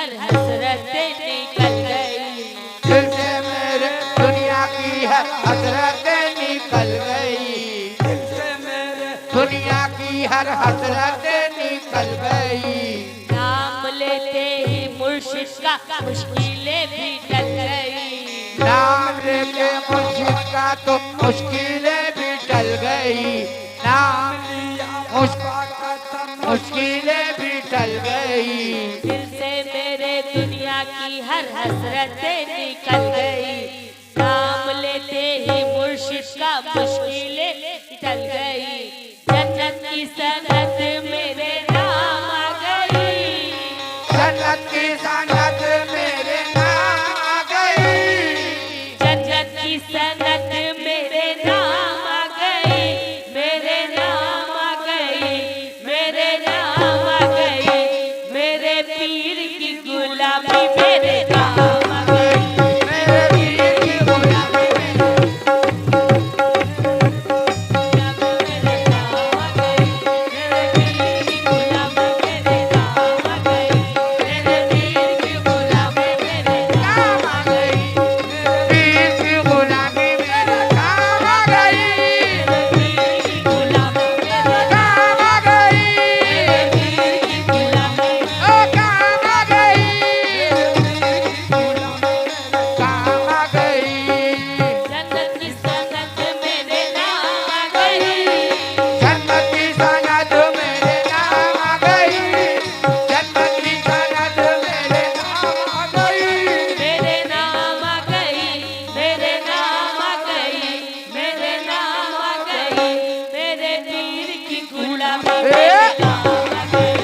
हर हसरतें निकल गई। दिल से मेरे दुनिया की हर हसरतें निकल गई। दिल से मेरे दुनिया की हर हसरतें निकल गई। नाम लेते ही मुर्शिद का मुश्किलें भी टल गई। नाम लेके मुर्शिद का तो मुश्किलें भी टल गई। नाम लिया मुश्किलें भी टल गई। दिल से मेरे दुनिया की हर हसरतें निकल गई। नाम लेते ही मुर्शिद का मुश्किलें टल गई। जन्नत की सनत मेरे नाम आ गई। जन्नत की सनत मेरे नाम आ गई। जन्नत की सनत मेरे नाम आ गई। मेरे नाम आ गई। मेरे नाम आ गई। मेरे पीर की गुलामी मेरे नाम आ गई। मेरे पीर की गुलामी मेरे नाम आ गई। मेरे पीर की गुलामी मेरे नाम आ गई। मेरे पीर की गुलामी मेरे नाम आ गई। पीर की गुलामी मेरे काम आ गई। पीर की गुलामी मेरे काम आ गई। पीर की गुलामी ओ काम आ गई। काम आ गई। जन्नत की सनत मेरे नाम आ गई। जन्नत की सनत मेरे नाम आ गई। जन्नत की सनत मेरे नाम आ गई। मेरे नाम आ गई। मेरे नाम आ गई। मेरे नाम आ गई। मेरे पीर की गुलामी मेरे नाम आ गई।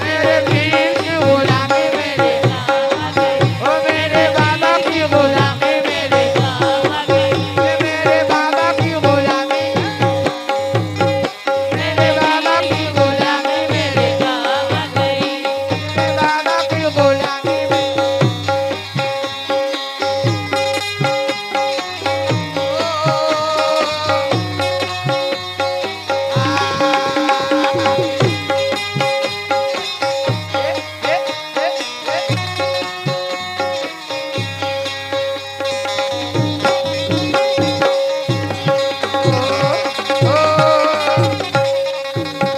मेरे पीर की गुलामी मेरे नाम आ गई। ओ मेरे बाबा की गुलामी मेरे नाम आ गई। मेरे बाबा की गुलामी मेरे बाबा की गुलामी मेरे नाम आ गई। बाबा की गुलामी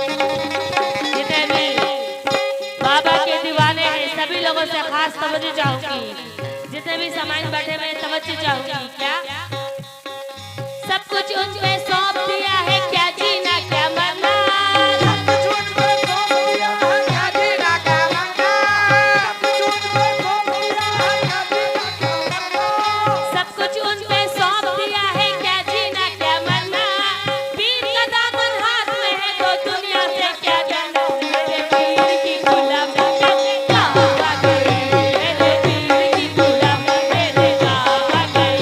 जितने भी बाबा के दीवाने हैं सभी लोगों से खास तवज्जो चाहूंगी। जितने भी सामान बैठे हुए हैं, तवज्जो चाहूंगी। क्या सब कुछ उन पे सौंप दिया है, क्या जीना क्या मरना। क्या जीना क्या मरना। सब कुछ उन पे सौंप दिया है, क्या जीना क्या मरना। पीर का दामन हाथ में है तो दुनिया से क्या जाना। मेरे पीर की गुलामी मेरे काम आ गई। मेरे पीर की गुलामी मेरे काम आ गई।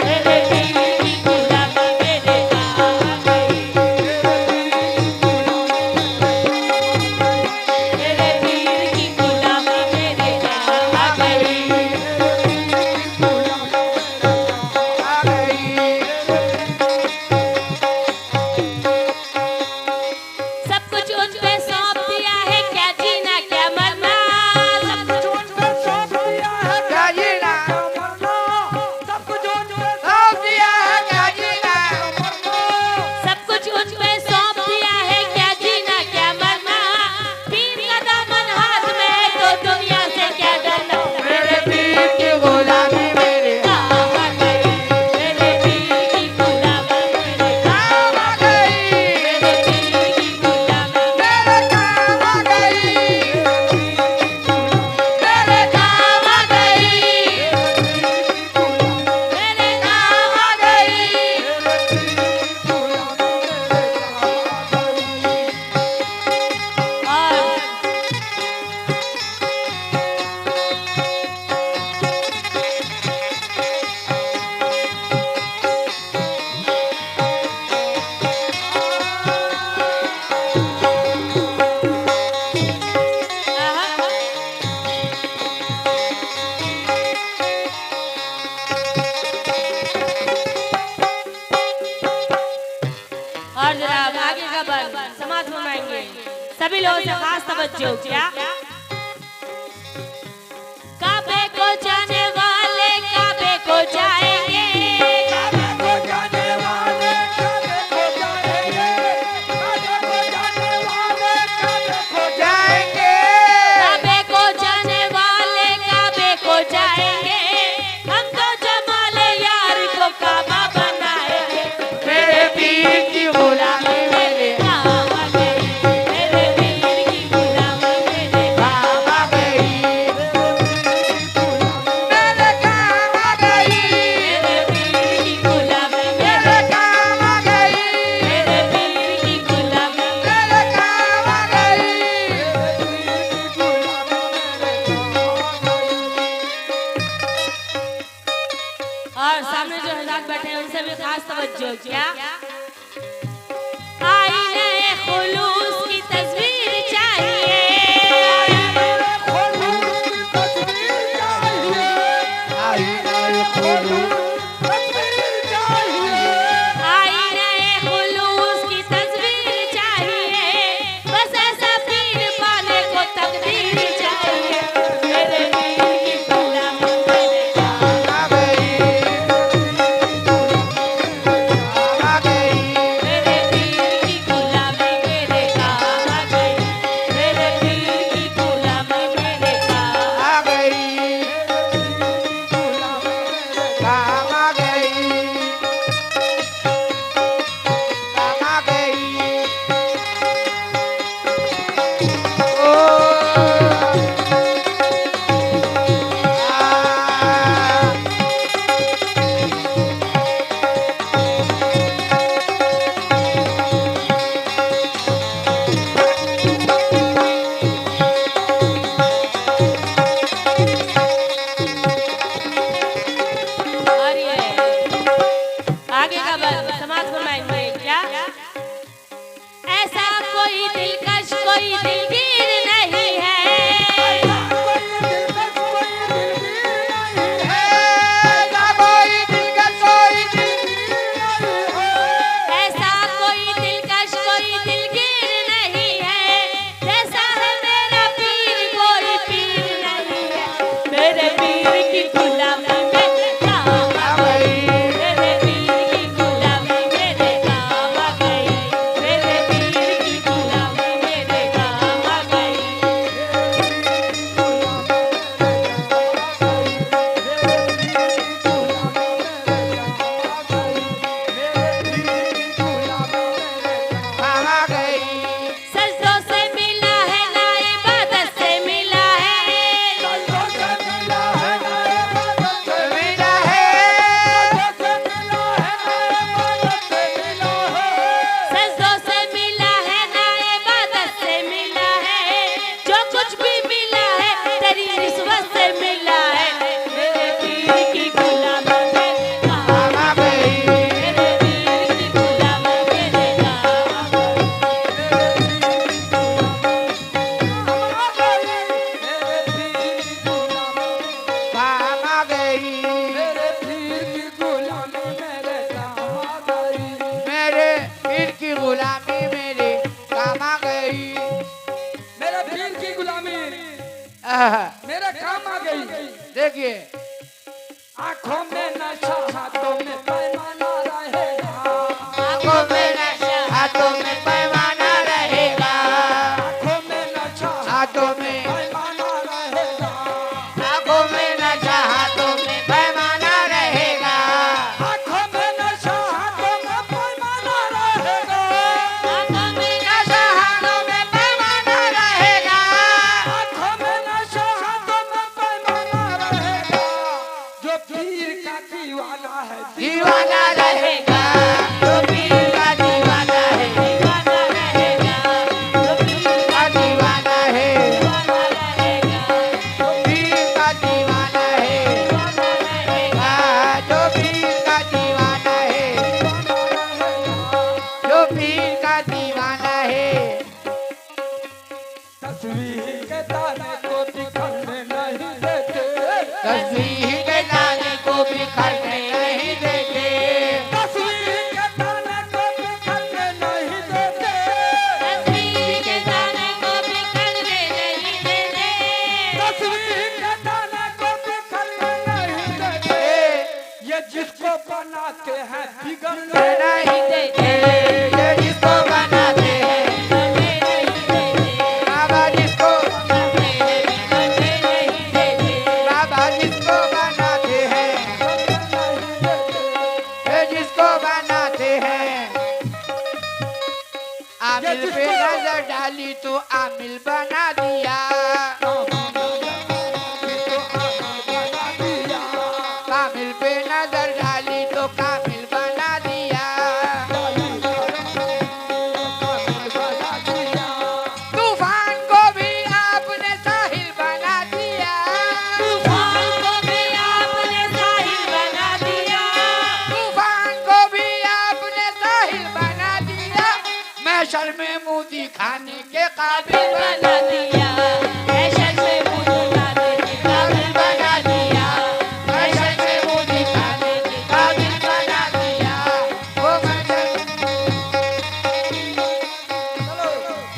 मेरे पीर की गुलामी मेरे काम आ गई। मेरे पीर की गुलामी मेरे काम आ गई। आ गई। सब कुछ उन पे सौंप दिया है, क्या जीना क्या मरना। सब कुछ क्या जीना सौंप दिया है। क्या जीना सब कुछ उन पे सौंप दिया है, क्या जीना क्या मरना। पीर का दामन हाथ में है तो दुनिया से क्या डरना। मेरे पीर की गुलामी मेरे काम आ गई। मेरे पीर की गुलामी मेरे काम आ गई। मेरे पीर की गुलामी मेरे काम आ गई। मेरे काम आ गई। मेरे काम आ गई। और और जरा आगे का बंद समाज घुमाएंगे। सभी लोगों से खास तवज्जो। क्या जाने वाले काबे को जाएंगे, काबे को जाने वाले काबे को जाएंगे, काबे को जाने वाले काबे को जाएंगे, काबे को जाने वाले काबे को जाएंगे, हम तो जमाले यार को काबा बनाएंगे। मेरे पीर की गुलामी मेरे काम आ गई, मेरे पीर की गुलामी मेरे काम आ गई, मेरे काम आ गई, मेरे पीर की गुलामी मेरे मेरे काम आ गई, मेरे पीर की गुलामी मेरे काम आ गई। और सामने जो हज़रात बैठे हैं उनसे भी खास तवज्जो। क्या आईने खुलूस की तस्वीर चाहिए, आईने खुलूस की तस्वीर चाहिए, बस ऐसा पीर पाने को तकदीर चाहिए। मेरे पीर की गुलामी मेरे काम आ गई, मेरे पीर की गुलामी मेरे काम आ गई, मेरे पीर की गुलामी मेरे काम आ गई, काम आ गई, काम आ गई। ओ और ये आगे का बल समाज फरमाएंगे। क्या ऐसा कोई दिलकश कोई दिलगीर नहीं है, ऐसा कोई दिलकश कोई दिलगीर नहीं है, जैसा है मेरा पीर कोई पीर नहीं है। मेरे पीर की गुलामी मेरे काम आ गई, मेरे पीर की गुलामी मेरे काम आ गई, मेरे पीर की गुलामी मेरे काम आ गई। काम आ गई, सजदों से मिला है ना इबादत से मिला है, मिला है, सजदों से मिला है ना इबादत से मिला है, जो कुछ भी मिला है तेरी रिश्वत से मिला है। मेरे पीर की गुलामी मेरे काम काम आ गई, मेरे पीर की गुलामी मेरे काम काम आ गई, मेरे पीर की गुलामी मेरे काम आ गई। मेरे पीर की गुलामी मेरे काम आ गई। मेरे पीर की गुलामी आहा, मेरे काम आ गई। देखिए आंखों में नशा हाथों में पैमाना रहेगा, आंखों में नशा हाथों में पैमाना रहेगा, आंखों में नशा हाथों में पैमाना रहेगा, आंखों में नशा हाथों में पैमाना रहेगा, आंखों में नशा हाथों में पैमाना रहेगा, आंखों में नशा हाथों में पैमाना रहेगा, आंखों में नशा हाथों में पैमाना रहेगा। जो पीर का दीवाना है दीवाना कामिल पे नजर डाली तो आमिल बना दिया, कामिल पे नजर डाली तो कामिल बना दिया, तूफान को भी आपने साहिल बना दिया, तूफान को भी आपने साहिल बना दिया, तूफान को भी आपने साहिल बना दिया, महशर में मुंह दिखाने के काबिल बना दिया, ऐशर में मुँह दिखाने के काबिल बना दिया, महशर में मुंह दिखाने के काबिल बना दिया,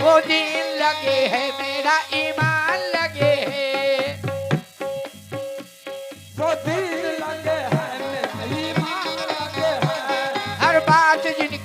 वो दिन लगे है मेरा ईमान लगे है, वो दिल लगे हैं मेरे ईमान लगे हैं, हर बात जिनकी